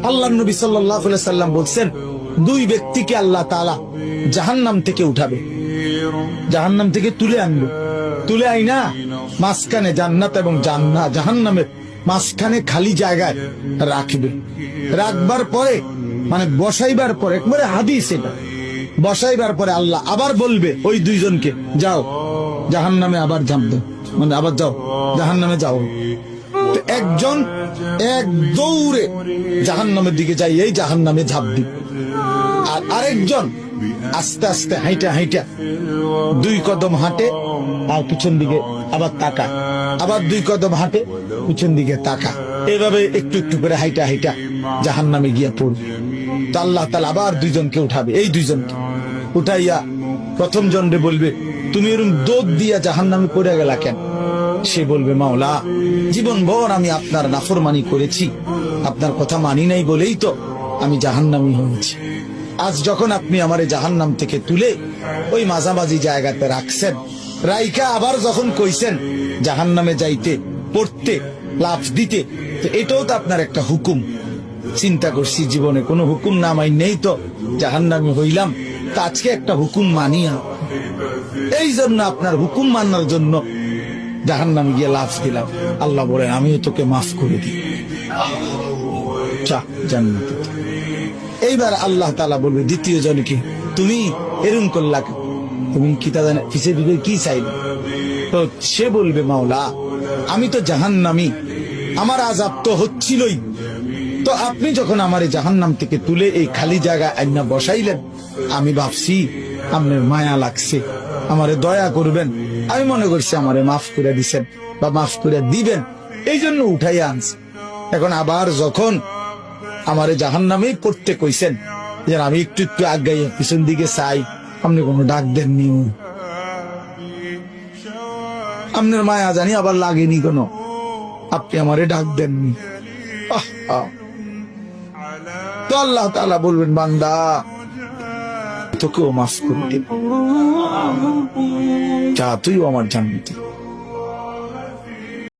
আল্লাহ নবী সাল্লাল্লাহু আলাইহি সাল্লাম বলছেন, দুই ব্যক্তিকে আল্লাহ তাআলা জাহান্নাম থেকে উঠাবে, জাহান্নাম থেকে তুলে আনবে, তুলে আইনা মাঝখানে জান্নাত এবং জাহান্নামের মাঝখানে খালি জায়গায় রাখবে। রাখবার পরে মানে বসাইবার পরে, একবারে হাদিস এটা, বসাইবার পরে আল্লাহ আবার বলবে ওই দুইজনকে, যাও জাহান্নামে আবার ঝাঁপ দাও, মানে আবার যাও জাহান্নামে যাও। তো একজন এক দৌড়ে জাহান্নামের দিকে যাই, এই জাহান্নামে ঝাঁপ দিবে, আর আরেকজন আস্তে আস্তে হাইটা হাইটা দুই কদম হাঁটে আর পিছন দিকে আবার তাকা, আবার দুই কদম হাঁটে পিছন দিকে তাকা, এইভাবে একটু একটু করে হাইটা হাইটা জাহান্নামে গিয়া পড়বে। তো আল্লাহ তাআলা আবার দুইজনকে উঠাবে, এই দুইজনকে উঠাইয়া প্রথম জনরে বলবে, তুমি এরকম দোদ দিয়া জাহান্নামে পড়ে গেলা কেন? সে বলবে, মাওলা জীবন ভর আমি আপনার নাফরমানি করেছি, আপনার কথা মানি নাই বলেই তো আমি জাহান্নামী হয়েছি। আজ যখন আপনি আমারে জাহান্নাম থেকে তুলে ওই মাঝামাঝি জায়গাতে রাখছেন, রাইকা আবার যখন কইছেন জাহান্নামে যাইতে, পড়তে, লাফ দিতে, তো এটাও তো আপনার একটা হুকুম। চিন্তা করছি জীবনে কোনো হুকুম না মাই নেই তো জাহান্নামী হইলাম, তা আজকে একটা হুকুম মানিয়া, এই জন্য আপনার হুকুম মানার জন্য জাহান্নামে গিয়ে লাফ দিলাম। আল্লাহ বলেন, আমিও তোকে মাফ করে দিই, জান্নাতে। এইবার আল্লাহ তাআলা বলবে দ্বিতীয় জনকে, তুমি এরকম করলা, তুমি কি তা জানে পিছিয়ে দিকে কি চাইবে? তো সে বলবে, মাওলা আমি তো জাহান্নামী, আমার আযাব তো হচ্ছিলই, তো আপনি যখন আমারে জাহান্নাম থেকে তুলে এই খালি জায়গা আইনা বসাইলেন, আমি ভাবছি আপনার মায়া লাগছে, আমারে দয়া করবেন, আমি মনে করছি আমারে মাফ করে দিছেন বা মাফ করে দিবেন, এই জন্য উঠাইয়া আনছি। এখন আবার যখন আমারে জাহান্নামেই পড়তে কইছেন, যে আমি একটু একটু আগাইয়া পিছন দিকে চাই, আপনি কোনো ডাক দেননি, আপনার মায়া জানি আবার লাগেনি কোনো, আপনি আমারে ডাক দেননি। তো আল্লাহ তাআলা বলবেন, বান্দা তোকেও মাফ করে দেব, যা তুইও আমার জান্নাতে।